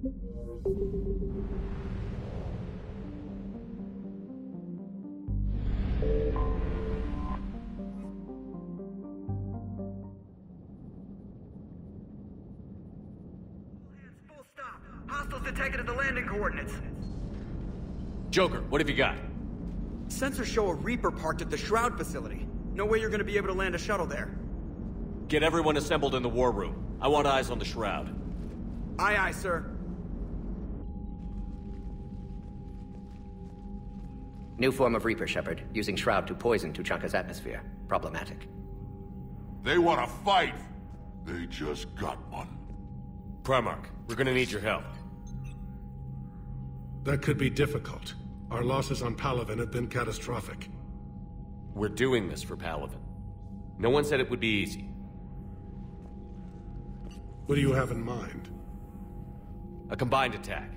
Full stop. Hostiles detected at the landing coordinates. Joker, what have you got? Sensors show a Reaper parked at the Shroud facility. No way you're gonna be able to land a shuttle there. Get everyone assembled in the war room. I want eyes on the Shroud. Aye, aye, sir. New form of Reaper, Shepard, using Shroud to poison Tuchanka's atmosphere. Problematic. They want to fight. They just got one. Primarch, we're gonna need your help. That could be difficult. Our losses on Palaven have been catastrophic. We're doing this for Palaven. No one said it would be easy. What do you have in mind? A combined attack.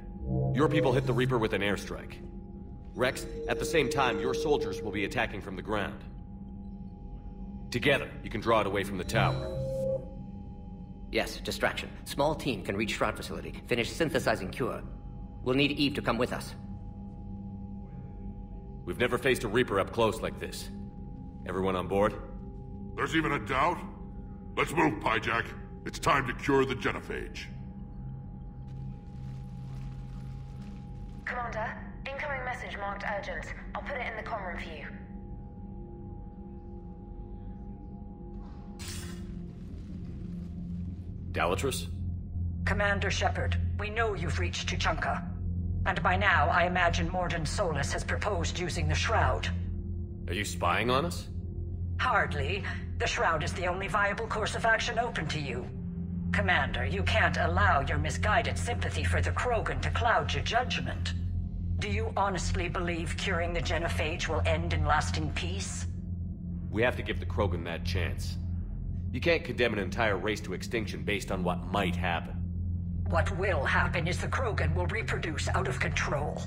Your people hit the Reaper with an airstrike. Rex, at the same time, your soldiers will be attacking from the ground. Together, you can draw it away from the tower. Yes, distraction. Small team can reach Shroud facility, finish synthesizing Cure. We'll need Eve to come with us. We've never faced a Reaper up close like this. Everyone on board? There's even a doubt? Let's move, Pyjack. It's time to cure the Genophage. Commander, incoming message marked urgent. I'll put it in the comm room for you. Dalatrus? Commander Shepard, we know you've reached Tuchanka. And by now, I imagine Morden Solus has proposed using the Shroud. Are you spying on us? Hardly. The Shroud is the only viable course of action open to you. Commander, you can't allow your misguided sympathy for the Krogan to cloud your judgment. Do you honestly believe curing the Genophage will end in lasting peace? We have to give the Krogan that chance. You can't condemn an entire race to extinction based on what might happen. What will happen is the Krogan will reproduce out of control.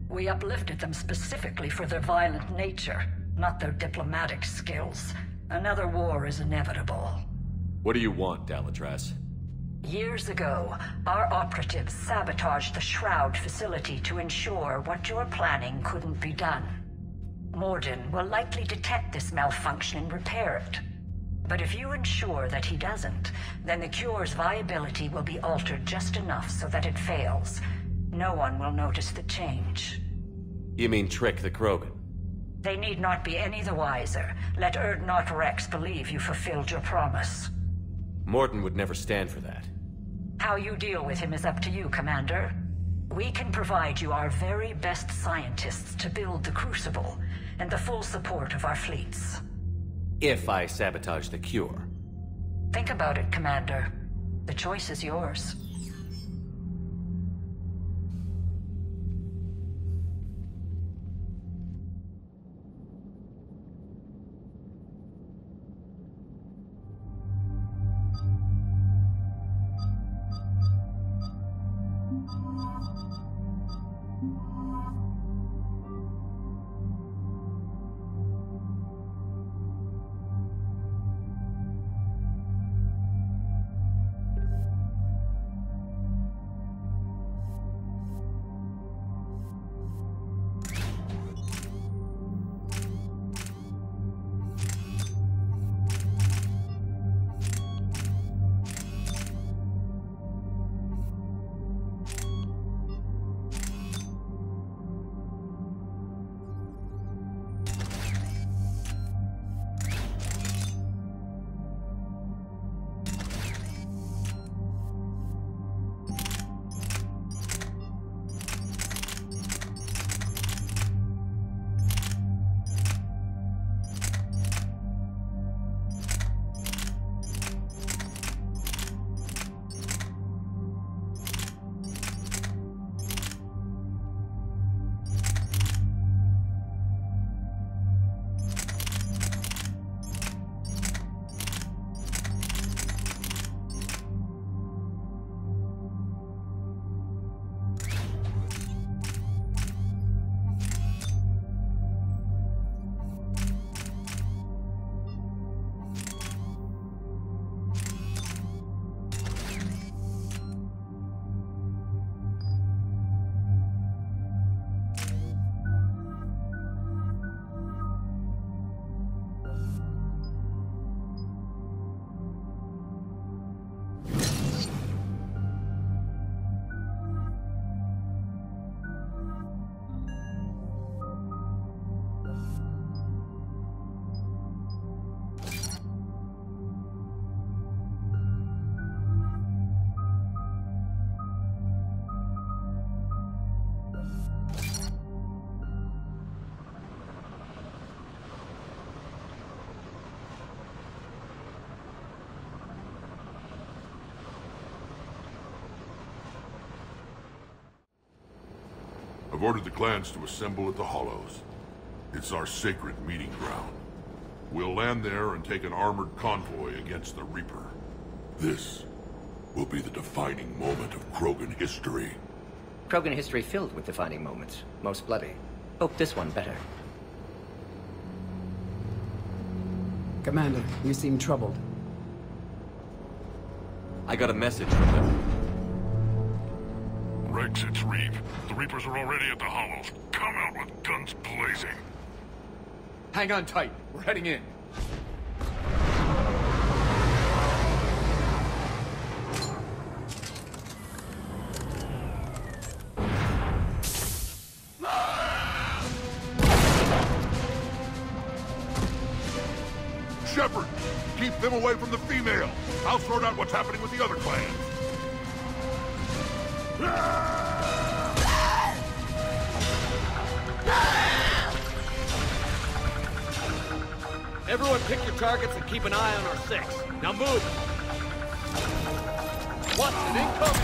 We uplifted them specifically for their violent nature, not their diplomatic skills. Another war is inevitable. What do you want, Dalatrus? Years ago, our operatives sabotaged the Shroud facility to ensure what you're planning couldn't be done. Morden will likely detect this malfunction and repair it. But if you ensure that he doesn't, then the cure's viability will be altered just enough so that it fails. No one will notice the change. You mean trick the Krogan? They need not be any the wiser. Let Urdnot Rex believe you fulfilled your promise. Morden would never stand for that. How you deal with him is up to you, Commander. We can provide you our very best scientists to build the Crucible, and the full support of our fleets. If I sabotage the cure. Think about it, Commander. The choice is yours. I've ordered the clans to assemble at the Hollows. It's our sacred meeting ground. We'll land there and take an armored convoy against the Reaper. This will be the defining moment of Krogan history. Krogan history filled with defining moments. Most bloody. Hope this one better. Commander, you seem troubled. I got a message from them. Rex, it's Reap. The Reapers are already at the Hollows. Come out with guns blazing. Hang on tight. We're heading in. Shepard, keep them away from the female. I'll sort out what's happening with the other clans. Everyone pick your targets and keep an eye on our 6. Now move! What's an incoming?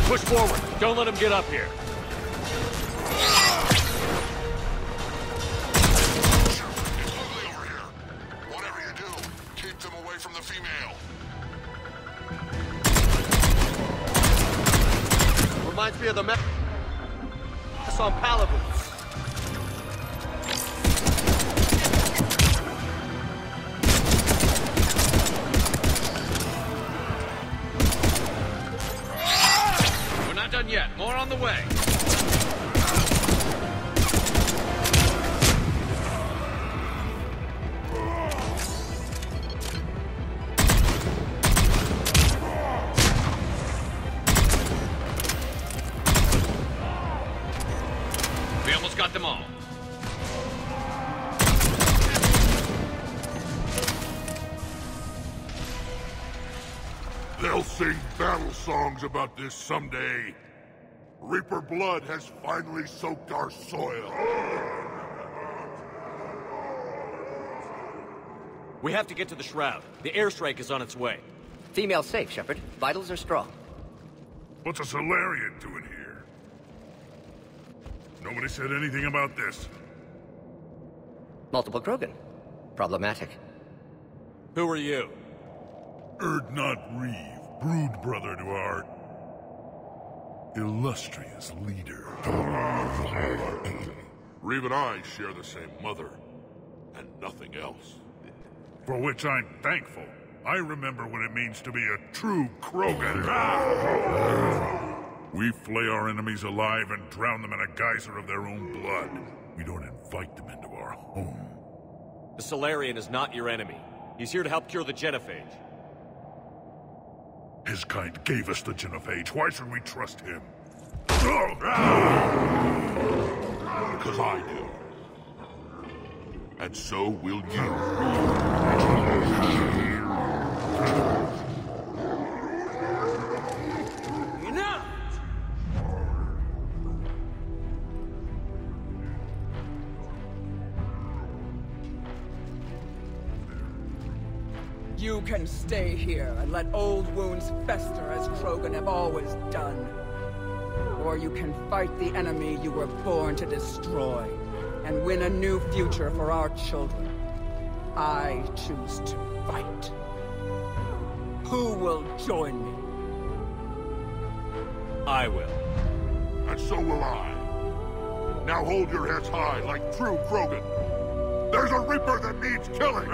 Push forward. Don't let them get up here. It's ugly over here. Whatever you do, keep them away from the female. Reminds me of the mess on Palabu. We're not done yet. More on the way. We almost got them all. They'll sing battle songs about this someday. Reaper blood has finally soaked our soil. We have to get to the Shroud. The airstrike is on its way. Female safe, Shepard. Vitals are strong. What's a Solarian doing here? Nobody said anything about this. Multiple Krogan. Problematic. Who are you? Erdnot Reeve, brood brother to our illustrious leader. Reeve and I share the same mother, and nothing else. For which I'm thankful. I remember what it means to be a true Krogan. We flay our enemies alive and drown them in a geyser of their own blood. We don't invite them into our home. The Solarian is not your enemy. He's here to help cure the Genophage. His kind gave us the Genophage. Why should we trust him? Because I do. And so will you. Enough! You can stay here and let old wounds fester as Krogan have always done. Or you can fight the enemy you were born to destroy and win a new future for our children. I choose to fight. Who will join me? I will. And so will I. Now hold your heads high like true Krogan. There's a Reaper that needs killing!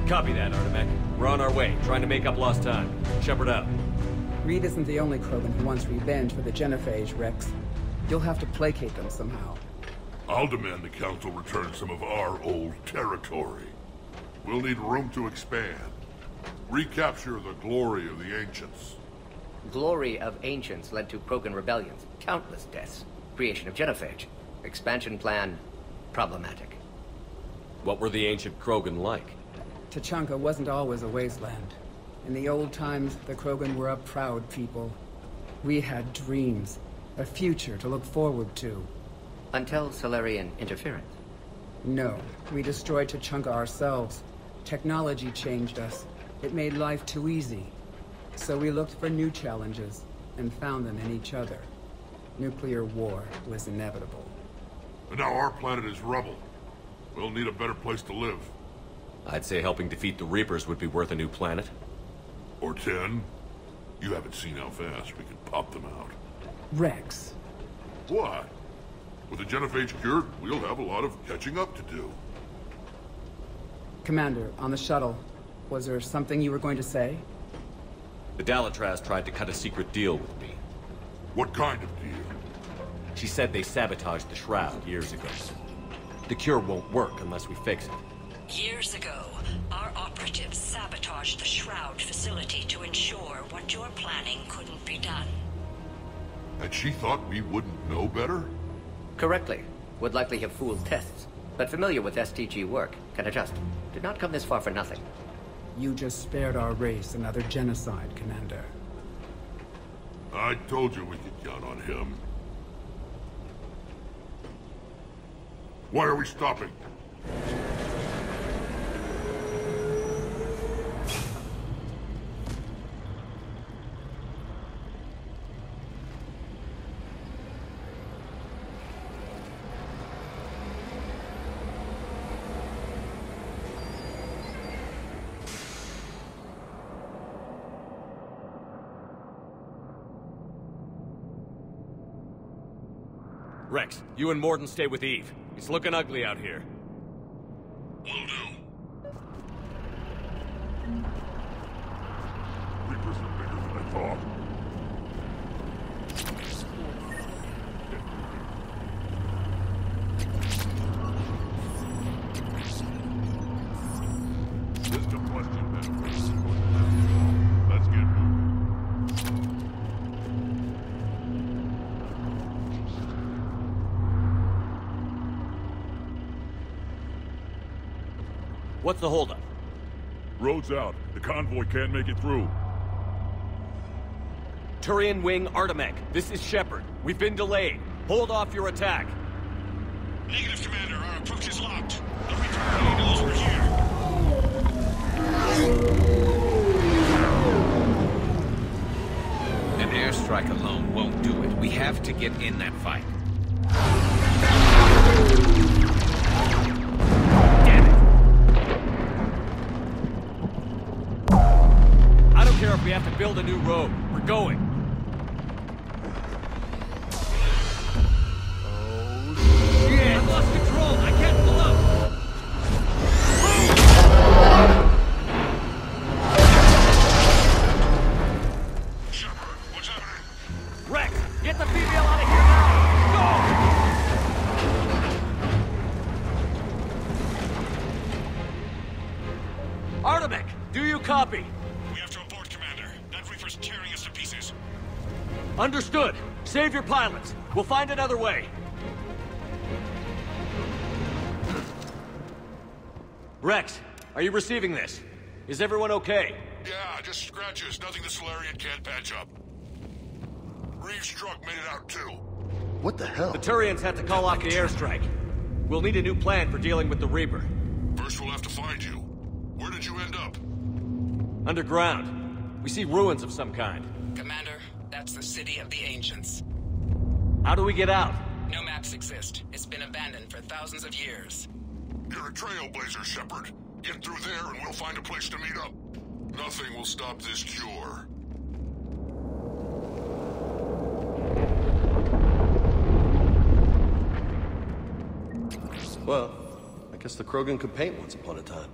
Copy that, Artemek. We're on our way, trying to make up lost time. Shepard out. Reed isn't the only Krogan who wants revenge for the Genophage, Rex. You'll have to placate them somehow. I'll demand the Council return some of our old territory. We'll need room to expand. Recapture the glory of the Ancients. Glory of ancients led to Krogan rebellions, countless deaths, creation of Genophage. Expansion plan, problematic. What were the ancient Krogan like? Tuchanka wasn't always a wasteland. In the old times, the Krogan were a proud people. We had dreams, a future to look forward to. Until Solarian interference. No, we destroyed Tuchanka ourselves. Technology changed us. It made life too easy. So we looked for new challenges, and found them in each other. Nuclear war was inevitable. And now our planet is rubble. We'll need a better place to live. I'd say helping defeat the Reapers would be worth a new planet. Or 10. You haven't seen how fast we can pop them out. Rex. What? With the Genophage cured, we'll have a lot of catching up to do. Commander, on the shuttle, was there something you were going to say? The Dalatraz tried to cut a secret deal with me. What kind of deal? She said they sabotaged the Shroud years ago. The cure won't work unless we fix it. Years ago, our operatives sabotaged the Shroud facility to ensure what you're planning couldn't be done. And she thought we wouldn't know better? Correctly. Would likely have fooled tests. But familiar with STG work, can adjust. Did not come this far for nothing. You just spared our race another genocide, Commander. I told you we could count on him. Why are we stopping? Rex, you and Morden stay with Eve. It's looking ugly out here. Will do. Reapers are bigger than I thought. Just a question, man. Let's get moving. What's the holdup? Road's out. The convoy can't make it through. Turian Wing Artemech, this is Shepard. We've been delayed. Hold off your attack. Negative, Commander. Our approach is locked. The Reaper knows we're here. An airstrike alone won't do it. We have to get in that fight. I don't care if we have to build a new road. We're going. Oh, shit! I've lost control! I can't pull up! Shepard, what's happening? Rex, get the female out of here now! Go! Artemech, do you copy? We have to abort, Commander. That Reaper's tearing us to pieces. Understood. Save your pilots. We'll find another way. Rex, are you receiving this? Is everyone okay? Yeah, just scratches. Nothing the Solarian can't patch up. Reeves' truck made it out too. What the hell? The Turians had to call off the airstrike. We'll need a new plan for dealing with the Reaper. First we'll have to find you. Where did you end up? Underground. We see ruins of some kind. Commander, that's the city of the ancients. How do we get out? No maps exist. It's been abandoned for thousands of years. You're a trailblazer, Shepard. Get through there and we'll find a place to meet up. Nothing will stop this cure. Well, I guess the Krogan could paint once upon a time.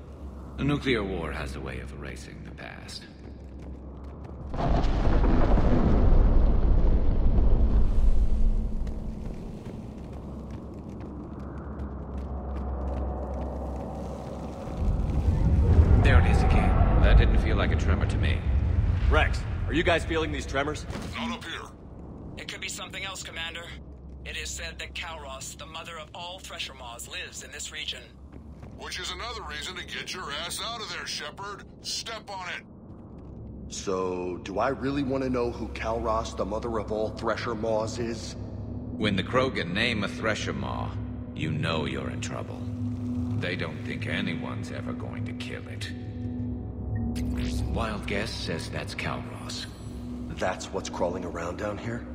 A nuclear war has a way of erasing the past. There it is again. That didn't feel like a tremor to me. Rex, Are you guys feeling these tremors? Not up here. It could be something else, Commander. It is said that Kalros, the mother of all Thresher Maws, lives in this region. Which is another reason to get your ass out of there, Shepard. Step on it. So, do I really want to know who Kalros, the mother of all Thresher Maws, is? When the Krogan name a Thresher Maw, you know you're in trouble. They don't think anyone's ever going to kill it. Wild guess says that's Kalros. That's what's crawling around down here?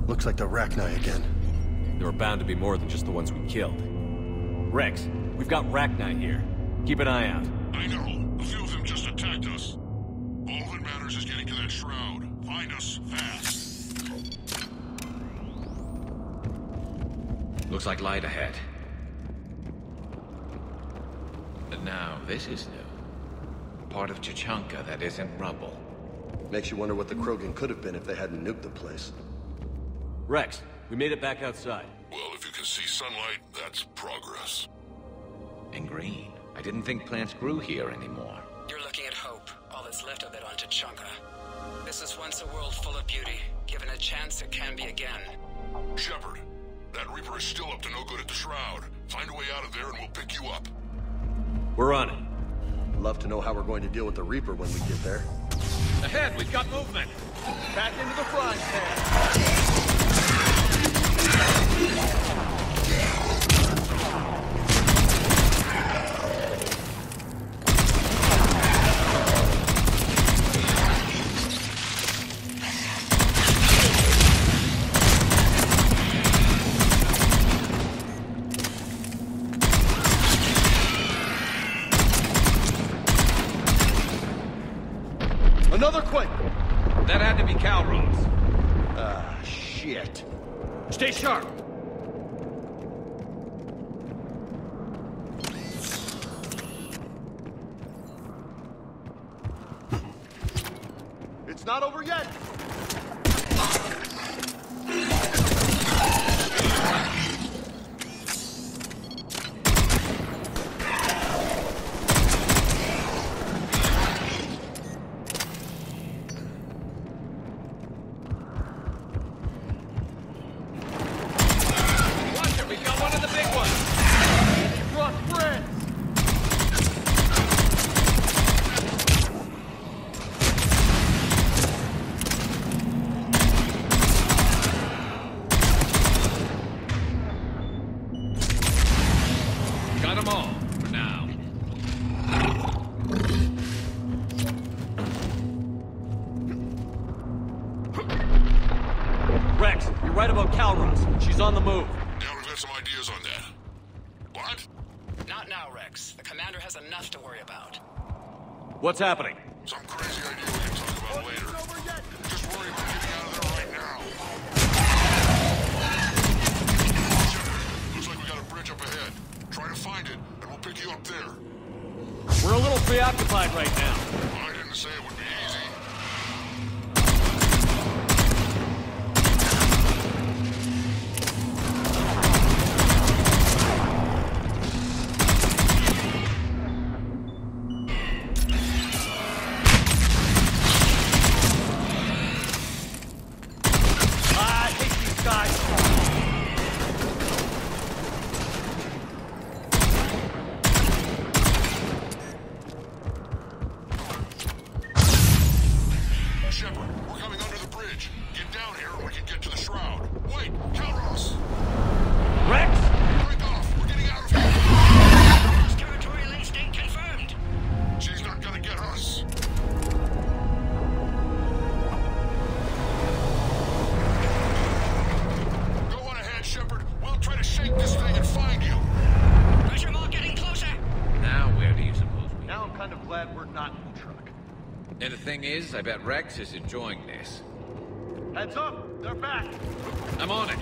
Looks like the Rachni again. There are bound to be more than just the ones we killed. Rex, we've got Rachni here. Keep an eye out. I know. A few of them just attacked us. All that matters is getting to that shroud. Find us, fast. Looks like light ahead. But now, this is new. Part of Chichanka that isn't rubble. Makes you wonder what the Krogan could have been if they hadn't nuked the place. Rex, we made it back outside. Well, if you can see sunlight, that's progress. And green. I didn't think plants grew here anymore. You're looking at hope, all that's left of it on Chichanka. This is once a world full of beauty. Given a chance, it can be again. Shepard, that Reaper is still up to no good at the Shroud. Find a way out of there and we'll pick you up. We're on it. Love to know how we're going to deal with the Reaper when we get there. Ahead, we've got movement. Back into the frying pan. Another Quake! That had to be Kalros. Ah, shit. Stay sharp. It's not over yet! On the move. Yeah, we've got some ideas on that. What? Not now, Rex. The commander has enough to worry about. What's happening? Some crazy idea we can talk about later. Just worry about getting out of there right now. Looks like we got a bridge up ahead. Try to find it, and we'll pick you up there. We're a little preoccupied right now. I didn't say it would be easy. I bet Rex is enjoying this. Heads up! They're back! I'm on it.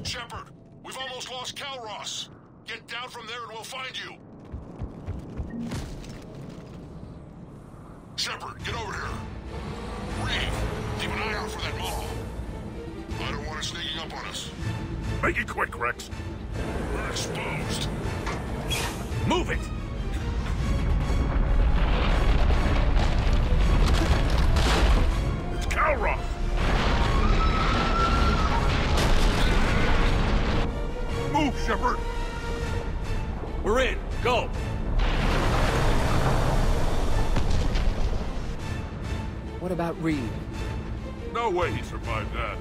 Shepard, we've almost lost Calros. Get down from there and we'll find you. Shepard, get over here. Reed, keep an eye out for that Maw. I don't want it sneaking up on us. Make it quick, Rex. We're exposed. Move it! It's Calros! Move, Shepard! We're in. Go! What about Reed? No way he survived that.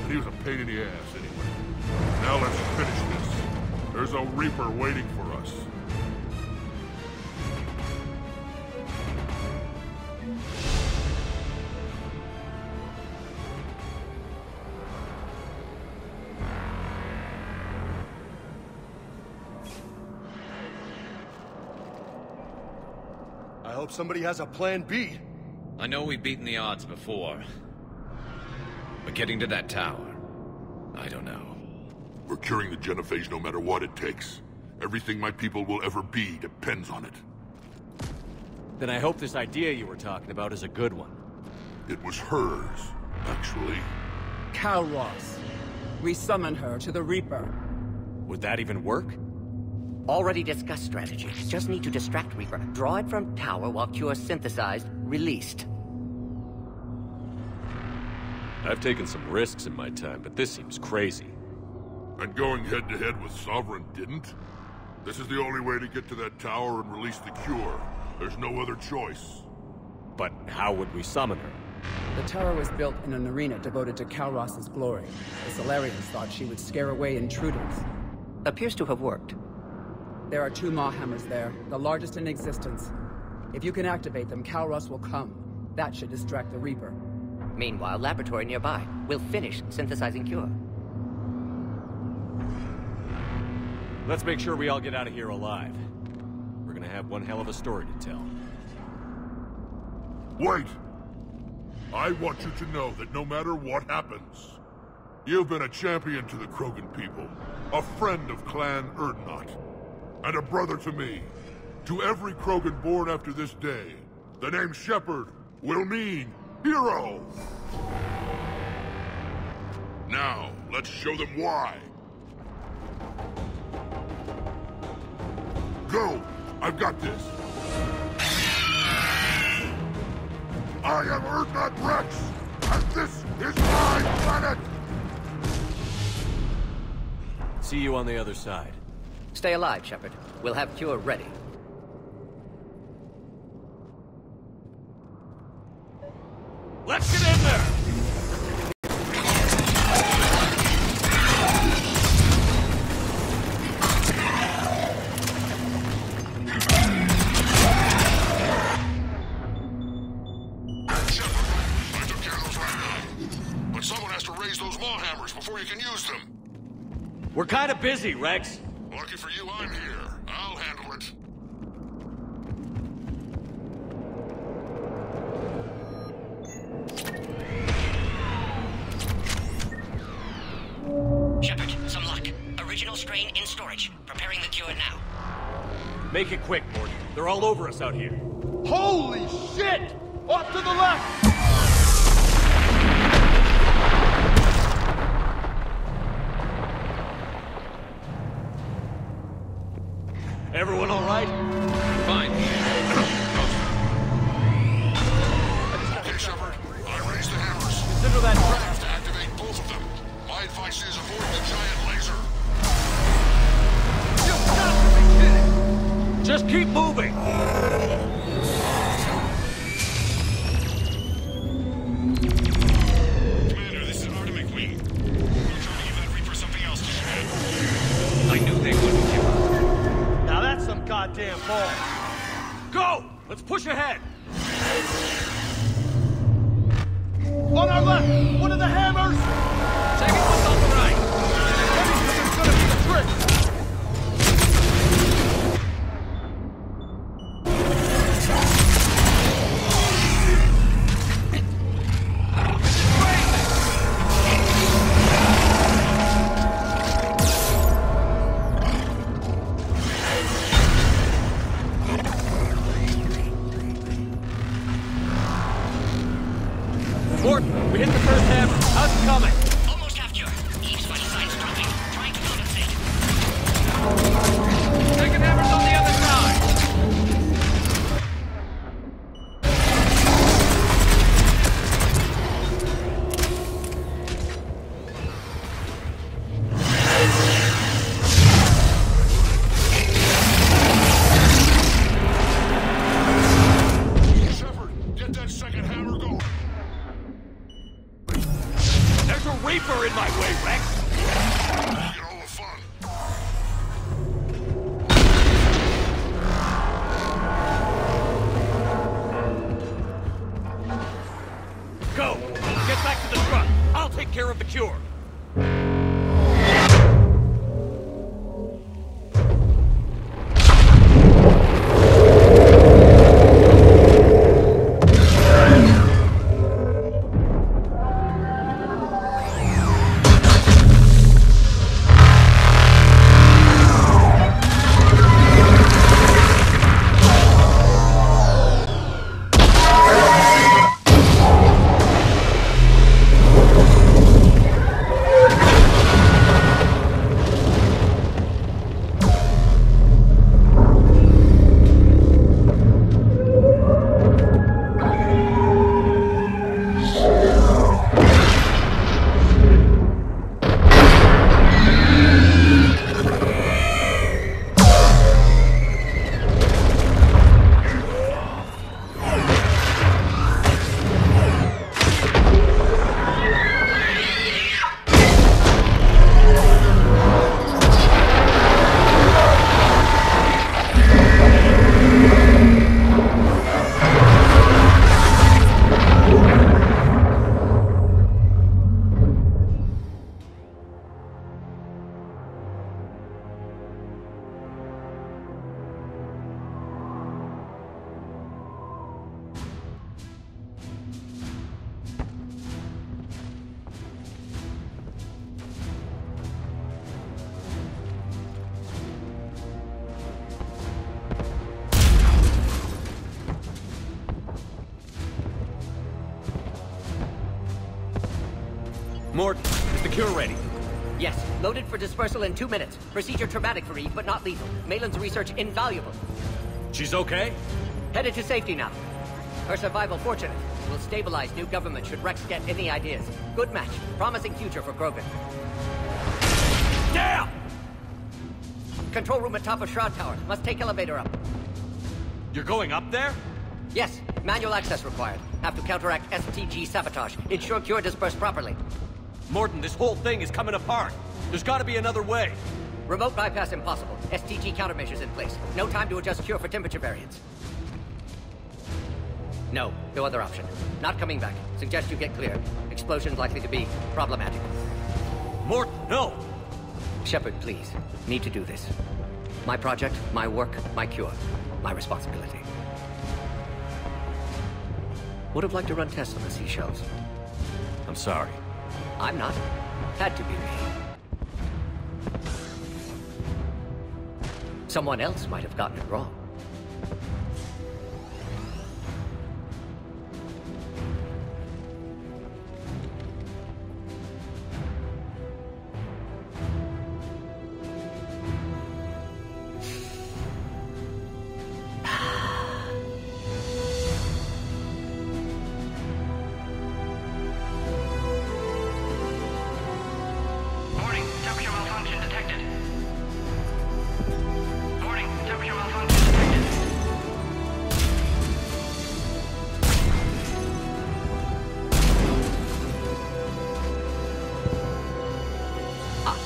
And he was a pain in the ass anyway. Now let's finish this. There's a Reaper waiting for us. I hope somebody has a plan B. I know we've beaten the odds before. But getting to that tower, I don't know. We're curing the Genophage no matter what it takes. Everything my people will ever be depends on it. Then I hope this idea you were talking about is a good one. It was hers, actually. Calros. We summon her to the Reaper. Would that even work? Already discussed strategy. Just need to distract Reaper. Draw it from tower while Cure synthesized, released. I've taken some risks in my time, but this seems crazy. And going head-to-head with Sovereign didn't? This is the only way to get to that tower and release the Cure. There's no other choice. But how would we summon her? The tower was built in an arena devoted to Calros' glory. The Solarians thought she would scare away intruders. Appears to have worked. There are 2 Maw hammers there, the largest in existence. If you can activate them, Calros will come. That should distract the Reaper. Meanwhile, laboratory nearby. We'll finish synthesizing Cure. Let's make sure we all get out of here alive. We're gonna have one hell of a story to tell. Wait! I want you to know that no matter what happens, you've been a champion to the Krogan people, a friend of Clan Erdnot, and a brother to me. To every Krogan born after this day, the name Shepard will mean hero! Now, let's show them why. Go! I've got this! I am Erdnot Rex, and this is my planet! See you on the other side. Stay alive, Shepard. We'll have Cure ready. Let's get in there! Before you can use them. We're kind of busy, Rex. Lucky for you, I'm here. I'll handle it. Shepard, some luck. Original strain in storage. Preparing the Cure now. Make it quick, Morty. They're all over us out here. Holy shit! Off to the left! Everyone all right? Fine. Okay, Shepard. I raised the hammers. Consider that I have to activate both of them. My advice is avoid the giant laser. You've got to be kidding! Just keep moving! Commander, this is Artemis Wing. We're trying to give that Reaper something else to shoot. I knew they wouldn't give up. Now that's some goddamn ball. Go! Let's push ahead! On our left! One of the hammers! Second one's on the right! Anything's gonna be the trick! coming! Almost half cure. Eve's vital signs dropping. Trying to compensate. Second hammer's on the other side! Reaper in my way, Rex! Get all the fun. Go! Get back to the truck! I'll take care of the cure! Morton, is the cure ready? Yes, loaded for dispersal in 2 minutes. Procedure traumatic for Eve, but not lethal. Malin's research invaluable. She's okay? Headed to safety now. Her survival fortunate. Will stabilize new government should Rex get any ideas. Good match. Promising future for Krogan. Damn! Control room at top of Shroud Tower. Must take elevator up. You're going up there? Yes, manual access required. Have to counteract STG sabotage. Ensure cure dispersed properly. Morton, this whole thing is coming apart. There's gotta be another way. Remote bypass impossible. STG countermeasures in place. No time to adjust cure for temperature variance. No other option. Not coming back. Suggest you get clear. Explosion's likely to be problematic. Morton, no! Shepard, please. Need to do this. My project, my work, my cure. My responsibility. Would have liked to run tests on the seashells. I'm sorry. I'm not. Had to be me. Someone else might have gotten it wrong.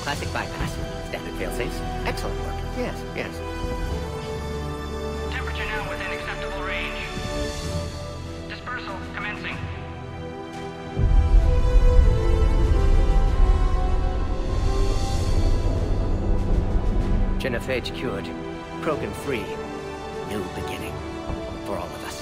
Classic bypass. Standard failsafes. Excellent work. Yes. Temperature now within acceptable range. Dispersal commencing. Genophage cured. Krogan free. New beginning. For all of us.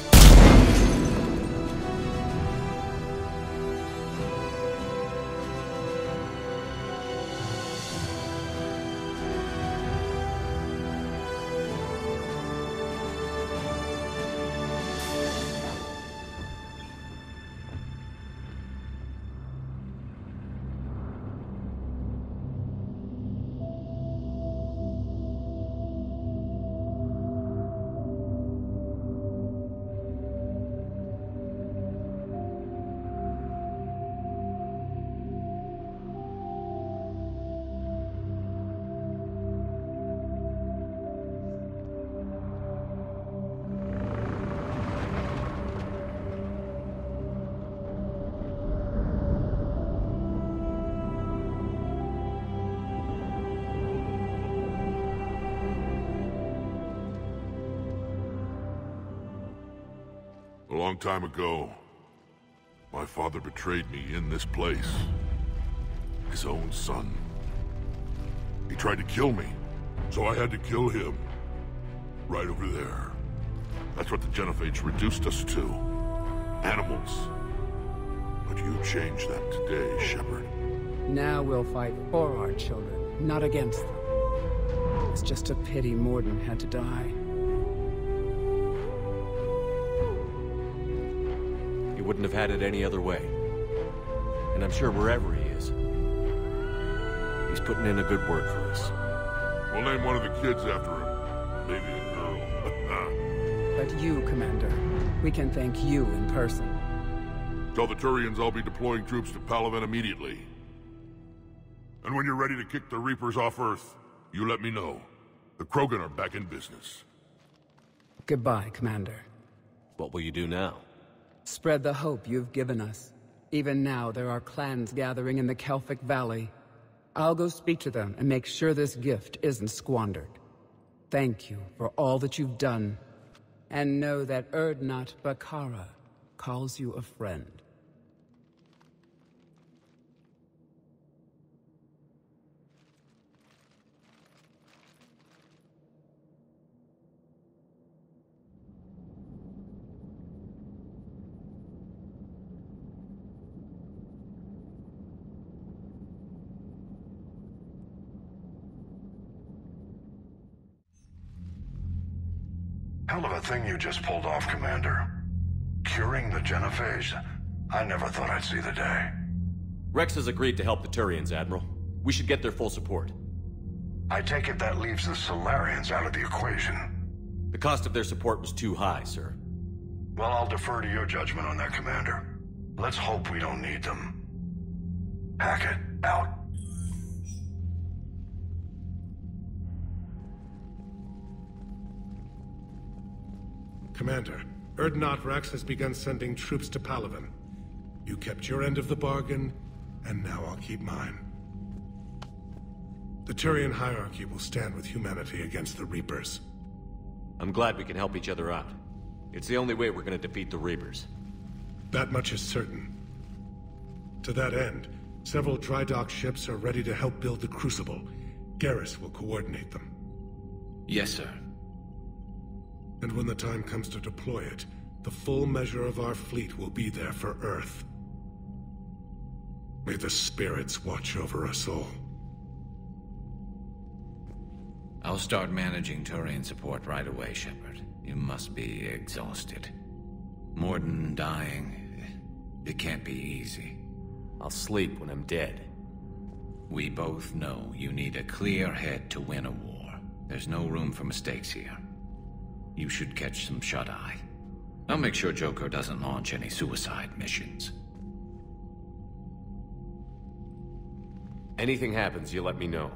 A long time ago, my father betrayed me in this place. His own son. He tried to kill me, so I had to kill him. Right over there. That's what the Genophage reduced us to. Animals. But you changed that today, Shepard. Now we'll fight for our children, not against them. It's just a pity Morden had to die. He wouldn't have had it any other way. And I'm sure wherever he is, he's putting in a good word for us. We'll name one of the kids after him. Maybe a girl. But you, Commander, we can thank you in person. Tell the Turians I'll be deploying troops to Palaven immediately. And when you're ready to kick the Reapers off Earth, you let me know. The Krogan are back in business. Goodbye, Commander. What will you do now? Spread the hope you've given us. Even now, there are clans gathering in the Kelphic Valley. I'll go speak to them and make sure this gift isn't squandered. Thank you for all that you've done. And know that Erdnot Bakara calls you a friend. Hell of a thing you just pulled off, Commander. Curing the Genophage? I never thought I'd see the day. Rex has agreed to help the Turians, Admiral. We should get their full support. I take it that leaves the Solarians out of the equation. The cost of their support was too high, sir. Well, I'll defer to your judgment on that, Commander. Let's hope we don't need them. Hackett, out. Commander, Erdnot Rex has begun sending troops to Palaven. You kept your end of the bargain, and now I'll keep mine. The Turian hierarchy will stand with humanity against the Reapers. I'm glad we can help each other out. It's the only way we're gonna defeat the Reapers. That much is certain. To that end, several dry dock ships are ready to help build the Crucible. Garrus will coordinate them. Yes, sir. And when the time comes to deploy it, the full measure of our fleet will be there for Earth. May the spirits watch over us all. I'll start managing Turian support right away, Shepard. You must be exhausted. Morden dying, it can't be easy. I'll sleep when I'm dead. We both know you need a clear head to win a war. There's no room for mistakes here. You should catch some shut-eye. I'll make sure Joker doesn't launch any suicide missions. Anything happens, you let me know.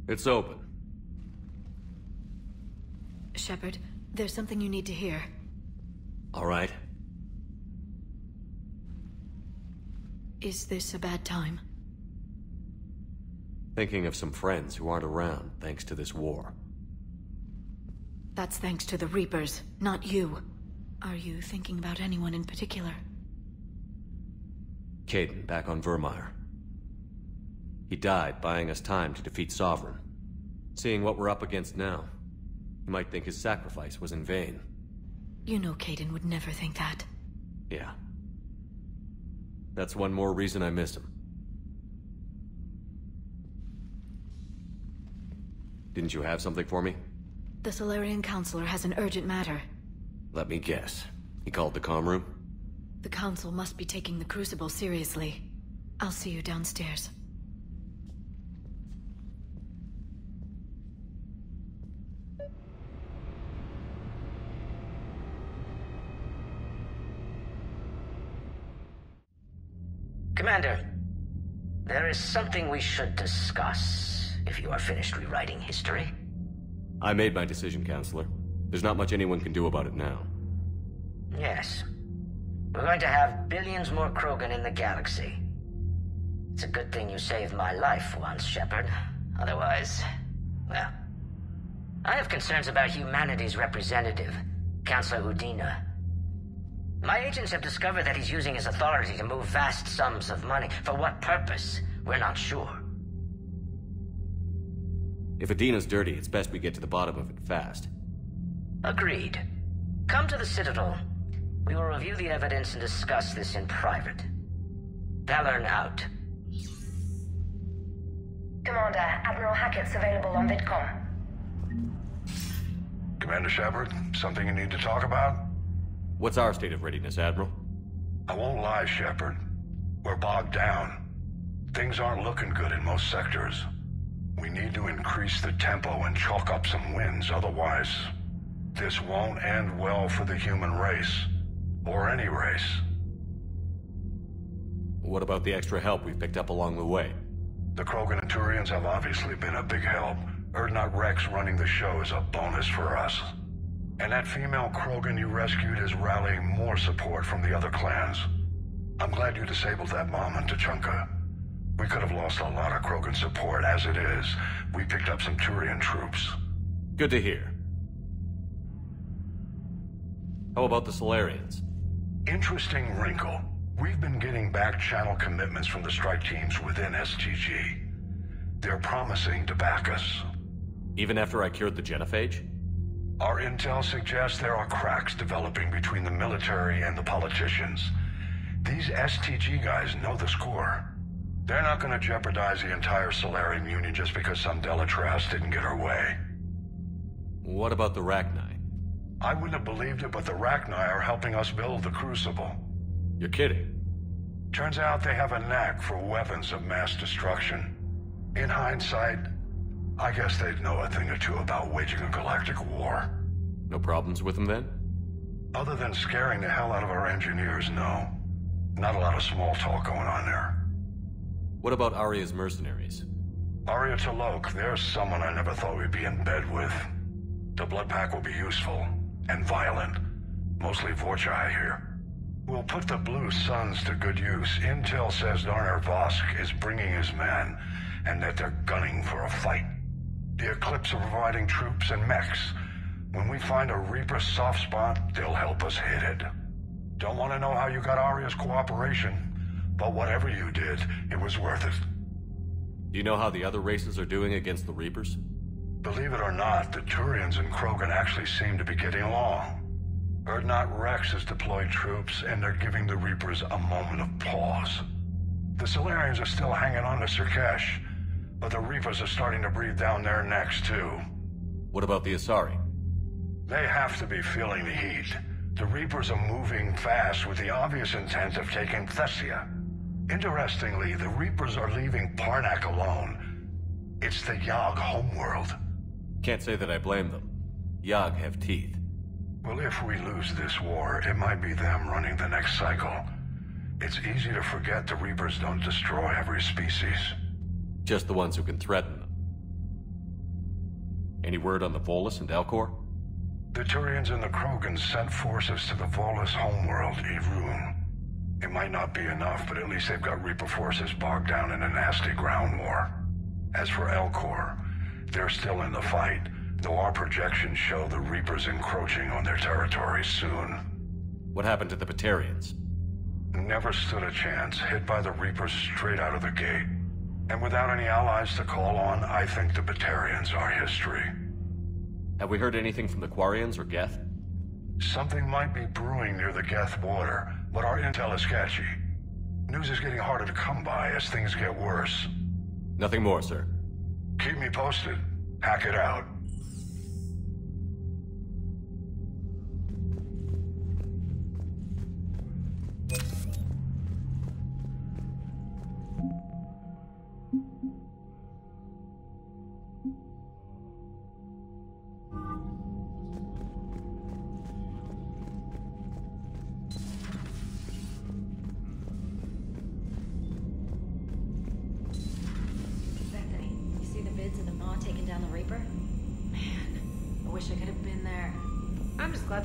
It's open. Shepard, there's something you need to hear. All right. Is this a bad time? Thinking of some friends who aren't around thanks to this war. That's thanks to the Reapers, not you. Are you thinking about anyone in particular? Caden, back on Vermeer. He died buying us time to defeat Sovereign. Seeing what we're up against now, you might think his sacrifice was in vain. You know Caden would never think that. Yeah. That's one more reason I miss him. Didn't you have something for me? The Solarian Counselor has an urgent matter. Let me guess. He called the comm room? The Council must be taking the Crucible seriously. I'll see you downstairs. Commander, there is something we should discuss, if you are finished rewriting history. I made my decision, Counselor. There's not much anyone can do about it now. Yes. We're going to have billions more Krogan in the galaxy. It's a good thing you saved my life once, Shepard. Otherwise, well... I have concerns about humanity's representative, Councilor Udina. My agents have discovered that he's using his authority to move vast sums of money. For what purpose? We're not sure. If Adina's dirty, it's best we get to the bottom of it fast. Agreed. Come to the Citadel. We will review the evidence and discuss this in private. Valorn out. Commander, Admiral Hackett's available on VidCom. Commander Shepard, something you need to talk about? What's our state of readiness, Admiral? I won't lie, Shepard. We're bogged down. Things aren't looking good in most sectors. We need to increase the tempo and chalk up some wins, otherwise... this won't end well for the human race. Or any race. What about the extra help we've picked up along the way? The Krogan and Turians have obviously been a big help. Urdnot Rex running the show is a bonus for us. And that female Krogan you rescued is rallying more support from the other clans. I'm glad you disabled that bomb on Tuchanka. We could have lost a lot of Krogan support. As it is, we picked up some Turian troops. Good to hear. How about the Solarians? Interesting wrinkle. We've been getting back-channel commitments from the strike teams within STG. They're promising to back us. Even after I cured the Genophage? Our intel suggests there are cracks developing between the military and the politicians. These STG guys know the score. They're not going to jeopardize the entire Solarian Union just because some Delatras didn't get her way. What about the Rachni? I wouldn't have believed it, but the Rachni are helping us build the Crucible. You're kidding. Turns out they have a knack for weapons of mass destruction. In hindsight, I guess they'd know a thing or two about waging a galactic war. No problems with them then? Other than scaring the hell out of our engineers, no. Not a lot of small talk going on there. What about Aria's mercenaries? Aria T'Loak, there's someone I never thought we'd be in bed with. The blood pack will be useful, and violent. Mostly Vorcha, I hear. We'll put the Blue Suns to good use. Intel says Darner Vosk is bringing his men, and that they're gunning for a fight. The Eclipse are providing troops and mechs. When we find a Reaper soft spot, they'll help us hit it. Don't want to know how you got Aria's cooperation, but whatever you did, it was worth it. Do you know how the other races are doing against the Reapers? Believe it or not, the Turians and Krogan actually seem to be getting along. Urdnot Rex has deployed troops, and they're giving the Reapers a moment of pause. The Solarians are still hanging on to Sirkesh, but the Reapers are starting to breathe down their necks, too. What about the Asari? They have to be feeling the heat. The Reapers are moving fast with the obvious intent of taking Thessia. Interestingly, the Reapers are leaving Parnak alone. It's the Yogg homeworld. Can't say that I blame them. Yogg have teeth. Well, if we lose this war, it might be them running the next cycle. It's easy to forget the Reapers don't destroy every species. Just the ones who can threaten them. Any word on the Volus and Elcor? The Turians and the Krogans sent forces to the Volus homeworld, Irun. It might not be enough, but at least they've got Reaper forces bogged down in a nasty ground war. As for Elcor, they're still in the fight, though our projections show the Reapers encroaching on their territory soon. What happened to the Batarians? Never stood a chance, hit by the Reapers straight out of the gate. And without any allies to call on, I think the Batarians are history. Have we heard anything from the Quarians or Geth? Something might be brewing near the Geth border, but our intel is sketchy. News is getting harder to come by as things get worse. Nothing more, sir. Keep me posted. Hack it out.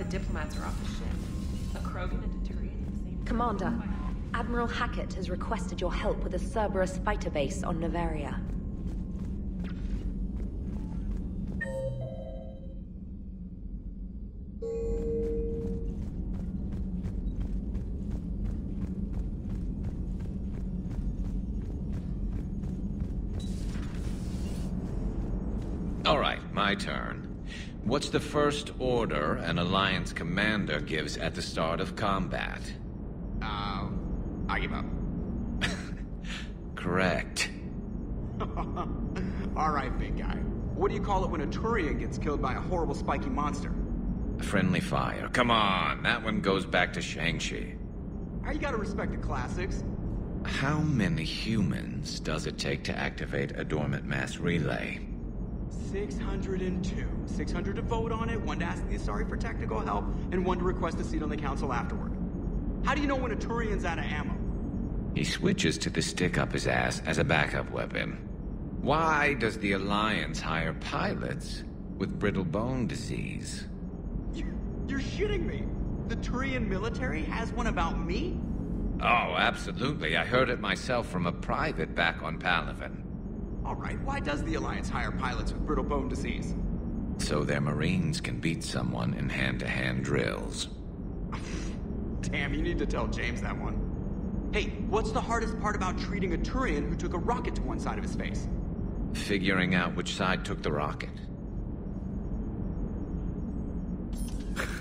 Diplomats are off the ship. A Krogan and a Turian in the same... Commander, Admiral Hackett has requested your help with a Cerberus fighter base on Noveria. All right, my turn. What's the first order an Alliance commander gives at the start of combat? I give up. Correct. Alright, big guy. What do you call it when a Turian gets killed by a horrible spiky monster? Friendly fire. Come on, that one goes back to Shang-Chi. You gotta respect the classics. How many humans does it take to activate a dormant mass relay? 602. 600 to vote on it, 1 to ask the Asari for technical help, and 1 to request a seat on the council afterward. How do you know when a Turian's out of ammo? He switches to the stick up his ass as a backup weapon. Why does the Alliance hire pilots with brittle bone disease? You're shitting me. The Turian military has one about me? Oh, absolutely. I heard it myself from a private back on Palaven. Alright, why does the Alliance hire pilots with brittle bone disease? So their Marines can beat someone in hand-to-hand drills. Damn, you need to tell James that one. Hey, what's the hardest part about treating a Turian who took a rocket to one side of his face? Figuring out which side took the rocket.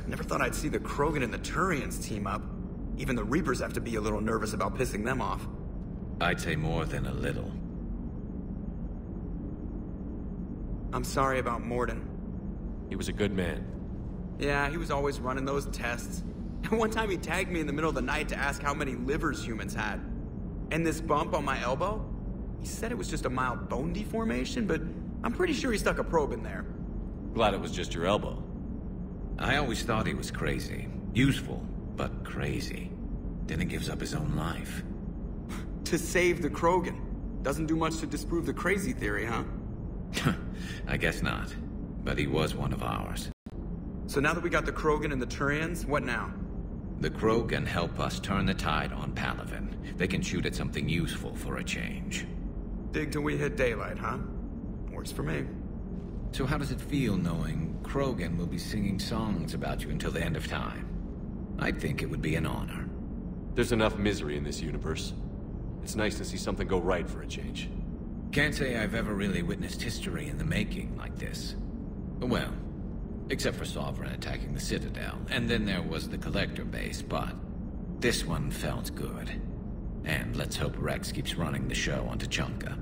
Never thought I'd see the Krogan and the Turians team up. Even the Reapers have to be a little nervous about pissing them off. I'd say more than a little. I'm sorry about Morden. He was a good man. Yeah, he was always running those tests. And one time he tagged me in the middle of the night to ask how many livers humans had. And this bump on my elbow? He said it was just a mild bone deformation, but I'm pretty sure he stuck a probe in there. Glad it was just your elbow. I always thought he was crazy. Useful, but crazy. Then he gives up his own life. To save the Krogan. Doesn't do much to disprove the crazy theory, huh? I guess not. But he was one of ours. So now that we got the Krogan and the Turians, what now? The Krogan help us turn the tide on Palaven. They can shoot at something useful for a change. Dig till we hit daylight, huh? Works for me. So how does it feel knowing Krogan will be singing songs about you until the end of time? I'd think it would be an honor. There's enough misery in this universe. It's nice to see something go right for a change. Can't say I've ever really witnessed history in the making like this. Well, except for Sovereign attacking the Citadel, and then there was the Collector base, but this one felt good. And let's hope Rex keeps running the show on Tuchanka.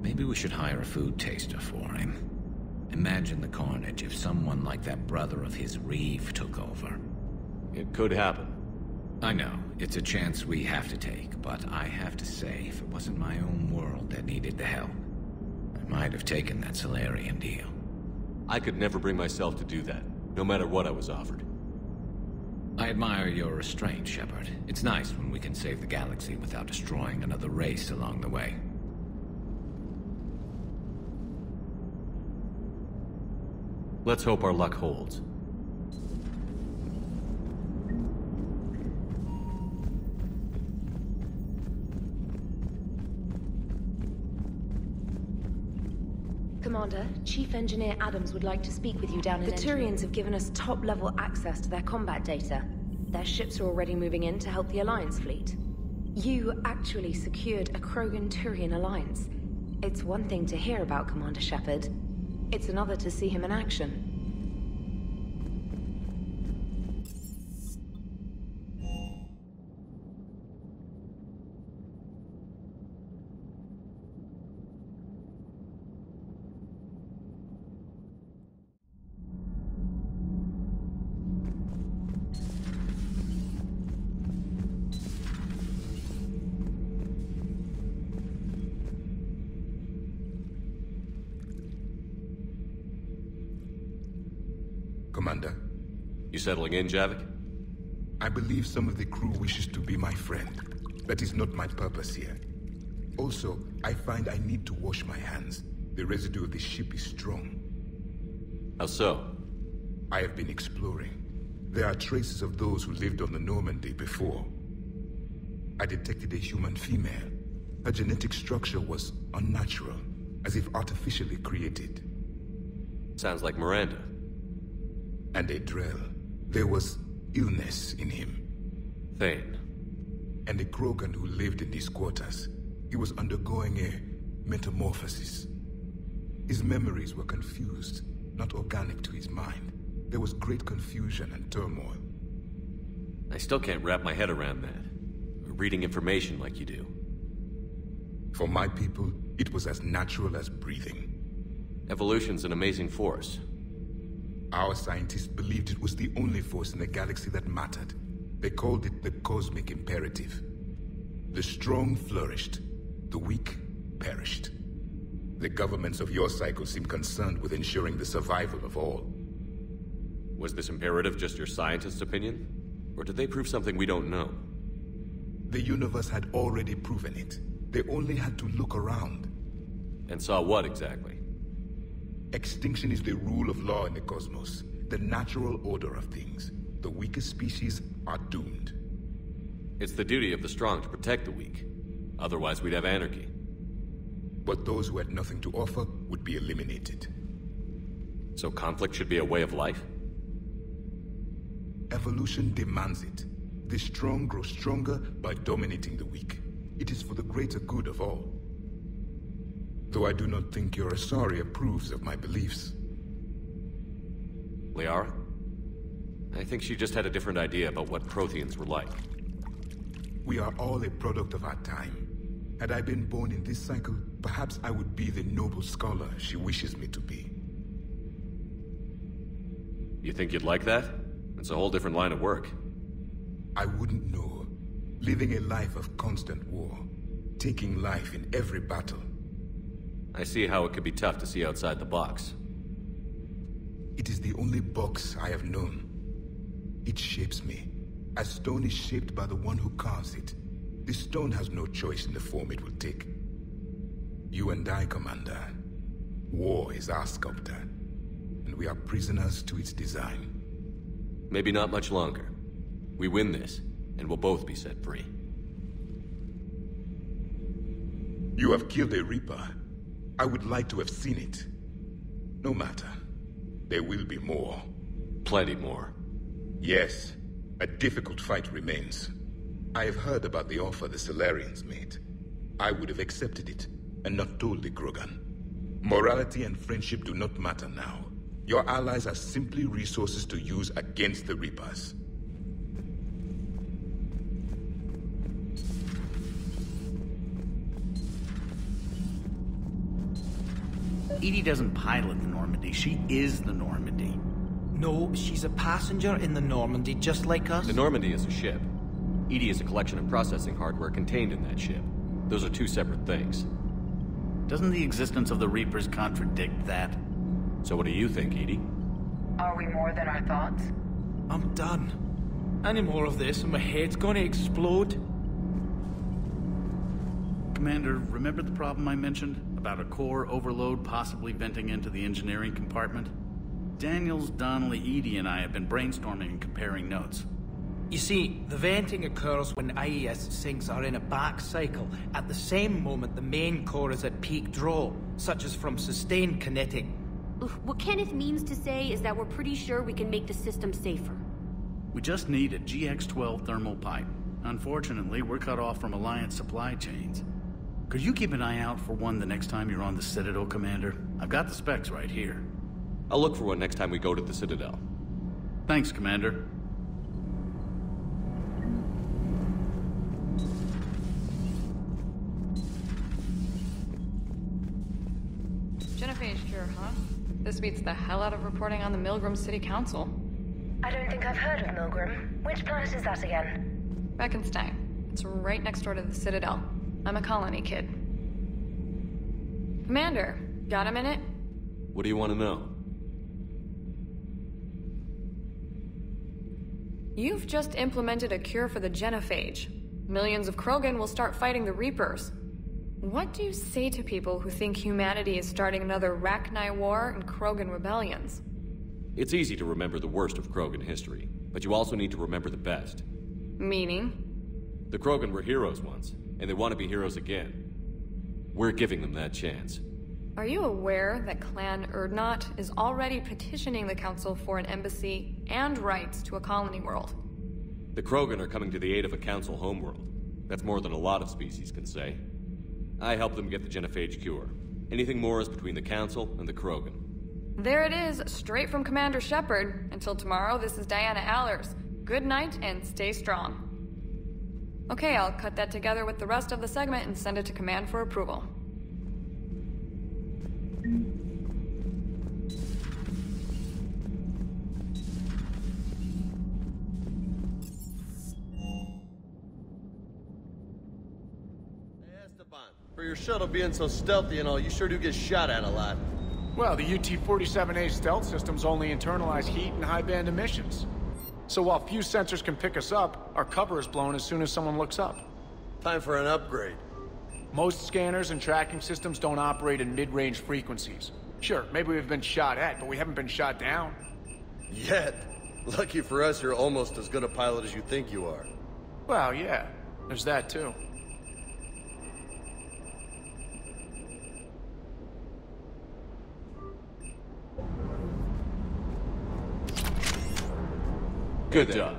Maybe we should hire a food taster for him. Imagine the carnage if someone like that brother of his, Reeve, took over. It could happen. I know, it's a chance we have to take, but I have to say, if it wasn't my own world that needed the help, I might have taken that Solarian deal. I could never bring myself to do that, no matter what I was offered. I admire your restraint, Shepard. It's nice when we can save the galaxy without destroying another race along the way. Let's hope our luck holds. Commander, Chief Engineer Adams would like to speak with you down in... The Turians have given us top-level access to their combat data. Their ships are already moving in to help the Alliance fleet. You actually secured a Krogan-Turian alliance. It's one thing to hear about Commander Shepard. It's another to see him in action. Commander. You settling in, Javik? I believe some of the crew wishes to be my friend. That is not my purpose here. Also, I find I need to wash my hands. The residue of the ship is strong. How so? I have been exploring. There are traces of those who lived on the Normandy before. I detected a human female. Her genetic structure was unnatural, as if artificially created. Sounds like Miranda. And a Drell. There was illness in him. Thane. And a Krogan who lived in these quarters. He was undergoing a metamorphosis. His memories were confused, not organic to his mind. There was great confusion and turmoil. I still can't wrap my head around that. Reading information like you do. For my people, it was as natural as breathing. Evolution's an amazing force. Our scientists believed it was the only force in the galaxy that mattered. They called it the cosmic imperative. The strong flourished, the weak perished. The governments of your cycle seem concerned with ensuring the survival of all. Was this imperative just your scientist's opinion? Or did they prove something we don't know? The universe had already proven it. They only had to look around. And saw what exactly? Extinction is the rule of law in the cosmos, the natural order of things. The weakest species are doomed. It's the duty of the strong to protect the weak. Otherwise, we'd have anarchy. But those who had nothing to offer would be eliminated. So conflict should be a way of life? Evolution demands it. The strong grow stronger by dominating the weak. It is for the greater good of all. Though I do not think your Asari approves of my beliefs. Liara? I think she just had a different idea about what Protheans were like. We are all a product of our time. Had I been born in this cycle, perhaps I would be the noble scholar she wishes me to be. You think you'd like that? It's a whole different line of work. I wouldn't know. Living a life of constant war. Taking life in every battle. I see how it could be tough to see outside the box. It is the only box I have known. It shapes me, as stone is shaped by the one who carves it. The stone has no choice in the form it will take. You and I, Commander. War is our sculptor, and we are prisoners to its design. Maybe not much longer. We win this, and we'll both be set free. You have killed a Reaper. I would like to have seen it. No matter. There will be more. Plenty more. Yes. A difficult fight remains. I have heard about the offer the Solarians made. I would have accepted it, and not told the Krogan. Morality and friendship do not matter now. Your allies are simply resources to use against the Reapers. EDI doesn't pilot the Normandy, she is the Normandy. No, she's a passenger in the Normandy, just like us. The Normandy is a ship. EDI is a collection of processing hardware contained in that ship. Those are two separate things. Doesn't the existence of the Reapers contradict that? So what do you think, EDI? Are we more than our thoughts? I'm done. Any more of this and my head's gonna explode. Commander, remember the problem I mentioned? About a core overload possibly venting into the engineering compartment? Daniels, Donnelly, Edie, and I have been brainstorming and comparing notes. You see, the venting occurs when IES sinks are in a back cycle at the same moment the main core is at peak draw, such as from sustained kinetic. What Kenneth means to say is that we're pretty sure we can make the system safer. We just need a GX-12 thermal pipe. Unfortunately, we're cut off from Alliance supply chains. Could you keep an eye out for one the next time you're on the Citadel, Commander? I've got the specs right here. I'll look for one next time we go to the Citadel. Thanks, Commander. Genophage cure, huh? This beats the hell out of reporting on the Milgram City Council. I don't think I've heard of Milgram. Which planet is that again? Beckenstein. It's right next door to the Citadel. I'm a colony kid. Commander, got a minute? What do you want to know? You've just implemented a cure for the Genophage. Millions of Krogan will start fighting the Reapers. What do you say to people who think humanity is starting another Rachni War and Krogan rebellions? It's easy to remember the worst of Krogan history, but you also need to remember the best. Meaning? The Krogan were heroes once, and they want to be heroes again. We're giving them that chance. Are you aware that Clan Urdnot is already petitioning the Council for an embassy and rights to a colony world? The Krogan are coming to the aid of a Council homeworld. That's more than a lot of species can say. I helped them get the Genophage cure. Anything more is between the Council and the Krogan. There it is, straight from Commander Shepard. Until tomorrow, this is Diana Allers. Good night and stay strong. Okay, I'll cut that together with the rest of the segment and send it to Command for approval. For your shuttle being so stealthy and all, you sure do get shot at a lot. Well, the UT-47A stealth systems only internalize heat and high-band emissions. So while few sensors can pick us up, our cover is blown as soon as someone looks up. Time for an upgrade. Most scanners and tracking systems don't operate in mid-range frequencies. Sure, maybe we've been shot at, but we haven't been shot down. Yet. Lucky for us, you're almost as good a pilot as you think you are. Well, yeah. There's that, too. Good job.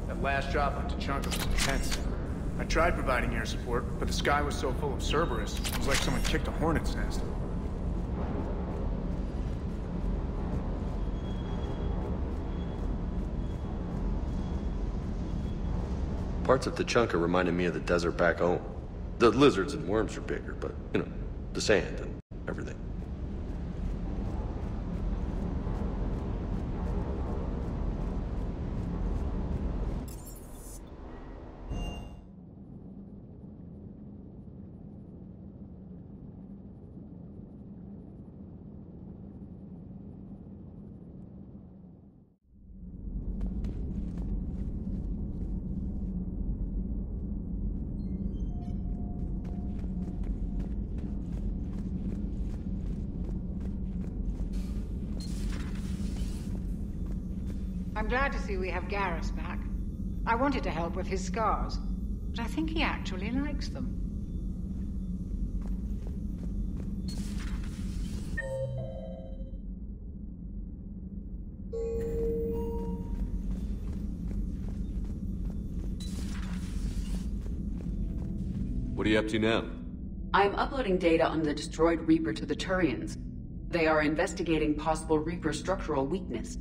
That last drop on Tuchanka was intense. I tried providing air support, but the sky was so full of Cerberus, it was like someone kicked a hornet's nest. Parts of Tuchanka reminded me of the desert back home. The lizards and worms are bigger, but, you know, the sand and everything. I'm glad to see we have Garrus back. I wanted to help with his scars, but I think he actually likes them. What are you up to now? I'm uploading data on the destroyed Reaper to the Turians. They are investigating possible Reaper structural weakness.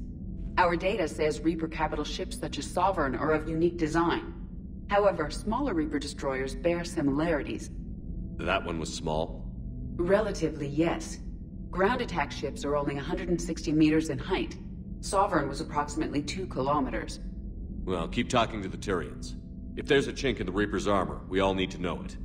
Our data says Reaper capital ships such as Sovereign are of unique design. However, smaller Reaper destroyers bear similarities. That one was small? Relatively, yes. Ground attack ships are only 160 meters in height. Sovereign was approximately 2 kilometers. Well, keep talking to the Turians. If there's a chink in the Reaper's armor, we all need to know it.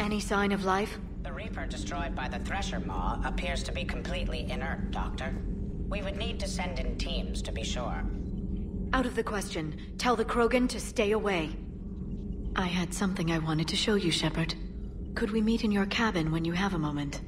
Any sign of life? The Reaper destroyed by the Thresher Maw appears to be completely inert, Doctor. We would need to send in teams to be sure. Out of the question. Tell the Krogan to stay away. I had something I wanted to show you, Shepard. Could we meet in your cabin when you have a moment?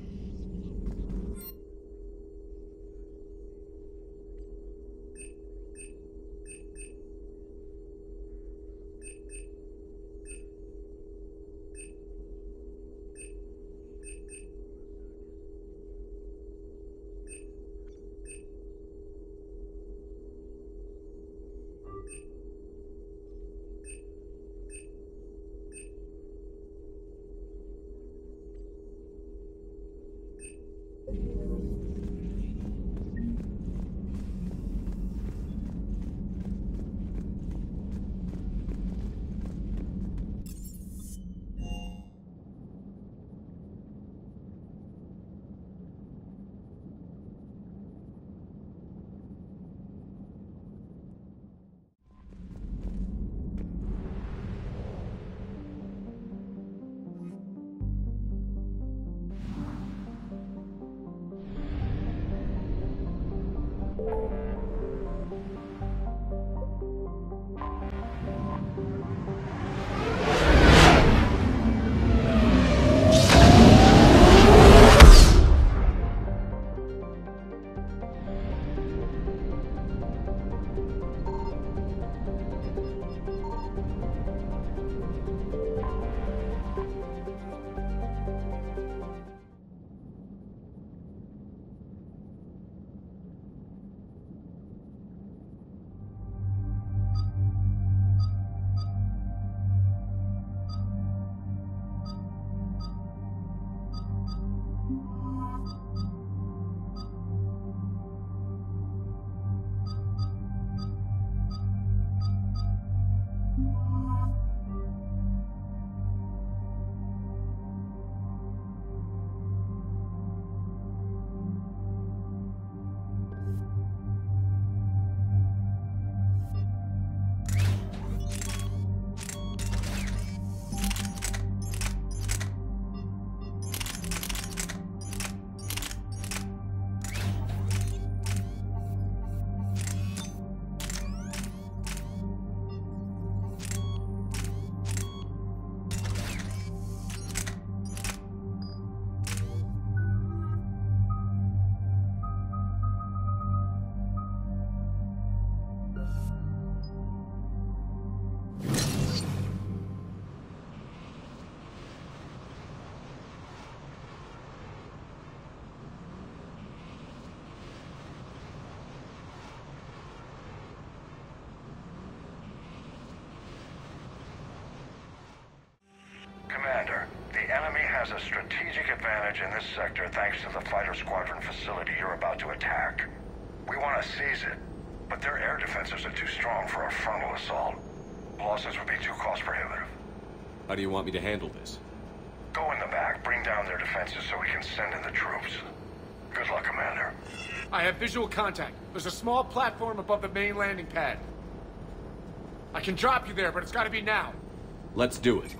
Commander, the enemy has a strategic advantage in this sector thanks to the fighter squadron facility you're about to attack. We want to seize it, but their air defenses are too strong for a frontal assault. Losses would be too cost-prohibitive. How do you want me to handle this? Go in the back, bring down their defenses so we can send in the troops. Good luck, Commander. I have visual contact. There's a small platform above the main landing pad. I can drop you there, but it's gotta be now. Let's do it.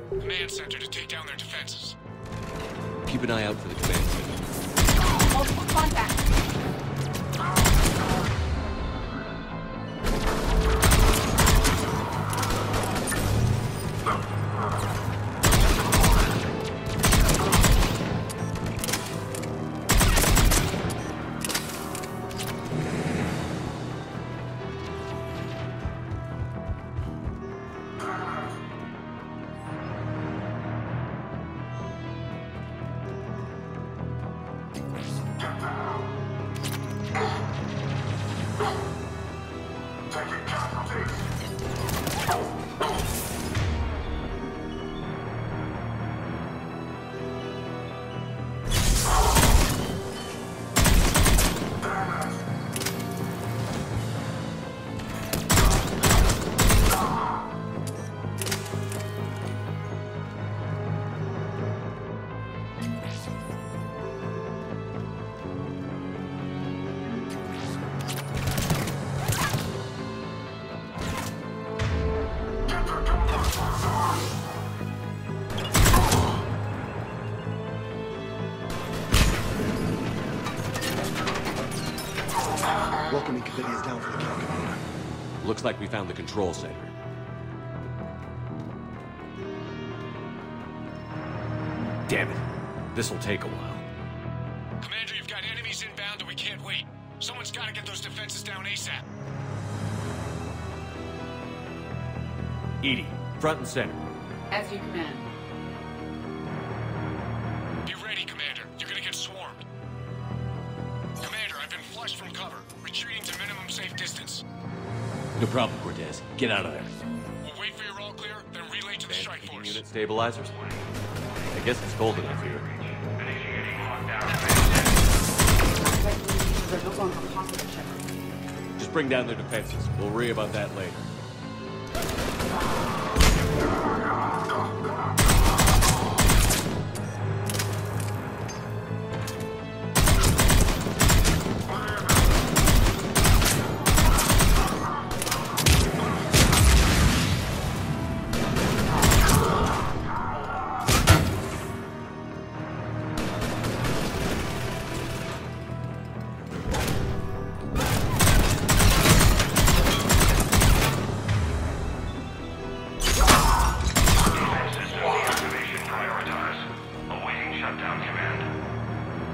Command center to take down their defenses. Keep an eye out for the command center. Multiple contacts. Taking casualties. Welcoming committee is down for the count, Commander. Looks like we found the control center. Damn it. This'll take a while. Commander, you've got enemies inbound and we can't wait. Someone's gotta get those defenses down ASAP. EDI, front and center. As you command. Be ready, Commander. You're gonna get swarmed. Commander, I've been flushed from cover. Retreating to minimum safe distance. No problem, Cortez. Get out of there. We'll wait for your all clear, then relay to the strike force. Unit stabilizers? I guess it's cold enough here. They're no longer possible, Shepard. Just bring down their defenses. We'll worry about that later.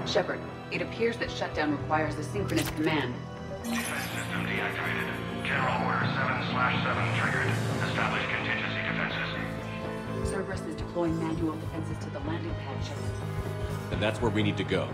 Shepard, it appears that shutdown requires a synchronous command. Defense system deactivated. General Order 7/7 triggered. Establish contingency defenses. Cerberus is deploying manual defenses to the landing pad, Shepard. And that's where we need to go.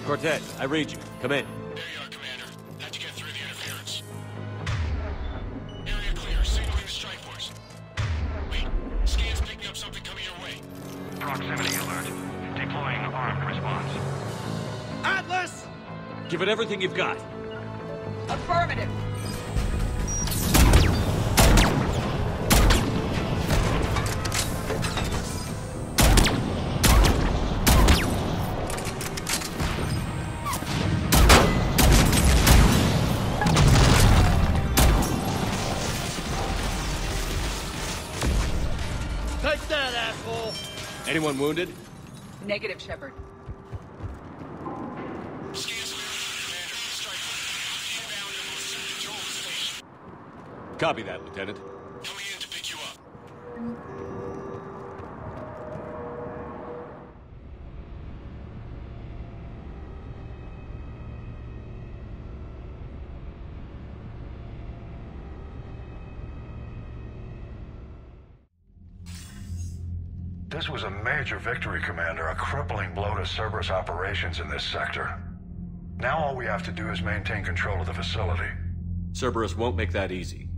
Cortez, I read you. Come in. There you are, Commander. How'd you get through the interference? Area clear. Signaling the strike force. Wait. Scans picking up something coming your way. Proximity alert. Deploying armed response. Atlas! Give it everything you've got. Affirmative. Anyone wounded? Negative, Shepard. Copy that, Lieutenant. Coming in to pick you up. This was a major victory, Commander. A crippling blow to Cerberus operations in this sector. Now all we have to do is maintain control of the facility. Cerberus won't make that easy.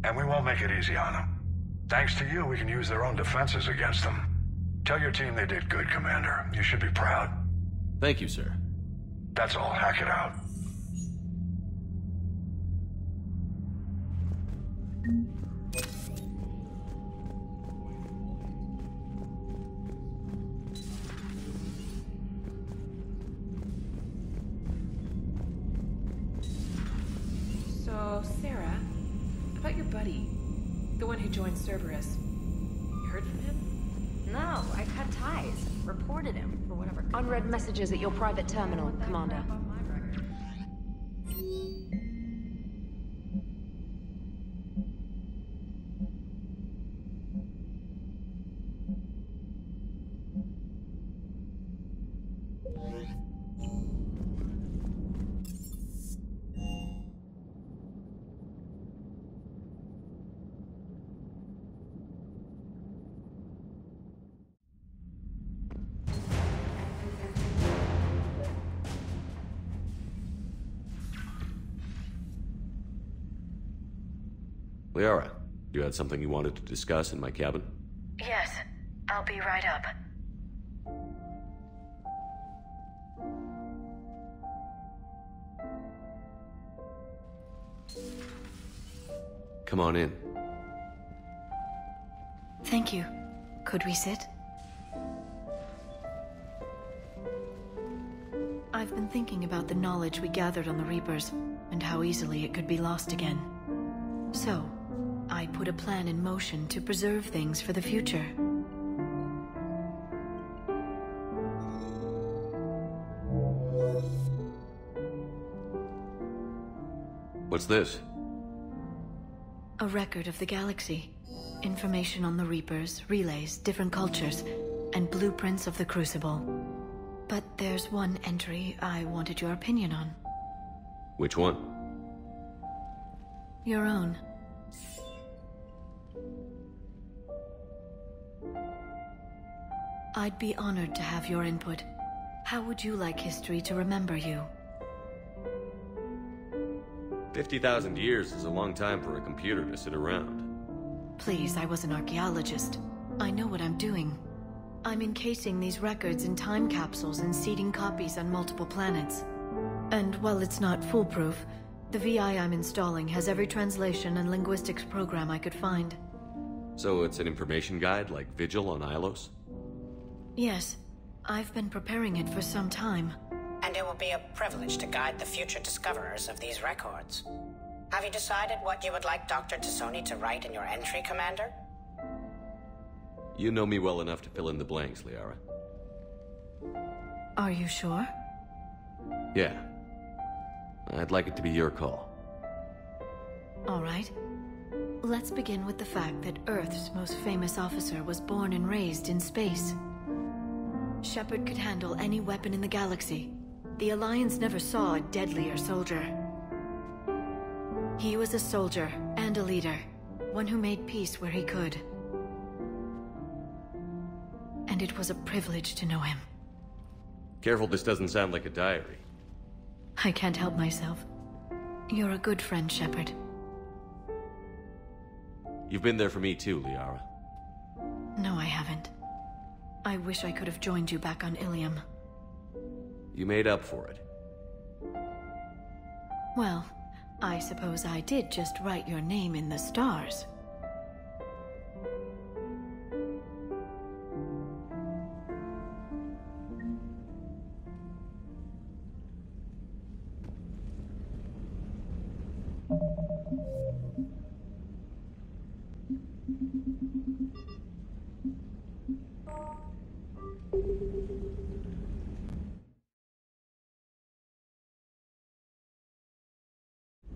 And we won't make it easy on them. Thanks to you, we can use their own defenses against them. Tell your team they did good, Commander. You should be proud. Thank you, sir. That's all. Hack it out. Oh, Sarah. About your buddy. The one who joined Cerberus. You heard from him? No, I cut ties. Reported him for whatever. Unread messages at your private terminal, Commander. Liara, you had something you wanted to discuss in my cabin? Yes, I'll be right up. Come on in. Thank you. Could we sit? I've been thinking about the knowledge we gathered on the Reapers, and how easily it could be lost again. So, I put a plan in motion to preserve things for the future. What's this? A record of the galaxy. Information on the Reapers, relays, different cultures, and blueprints of the Crucible. But there's one entry I wanted your opinion on. Which one? Your own. I'd be honored to have your input. How would you like history to remember you? 50,000 years is a long time for a computer to sit around. Please, I was an archaeologist. I know what I'm doing. I'm encasing these records in time capsules and seeding copies on multiple planets. And while it's not foolproof, the VI I'm installing has every translation and linguistics program I could find. So it's an information guide like Vigil on Ilos? Yes. I've been preparing it for some time. And it will be a privilege to guide the future discoverers of these records. Have you decided what you would like Dr. Tassoni to write in your entry, Commander? You know me well enough to fill in the blanks, Liara. Are you sure? Yeah. I'd like it to be your call. All right. Let's begin with the fact that Earth's most famous officer was born and raised in space. Shepard could handle any weapon in the galaxy. The Alliance never saw a deadlier soldier. He was a soldier and a leader, one who made peace where he could. And it was a privilege to know him. Careful, this doesn't sound like a diary. I can't help myself. You're a good friend, Shepard. You've been there for me too, Liara. No, I haven't. I wish I could have joined you back on Ilium. You made up for it. Well, I suppose I did just write your name in the stars.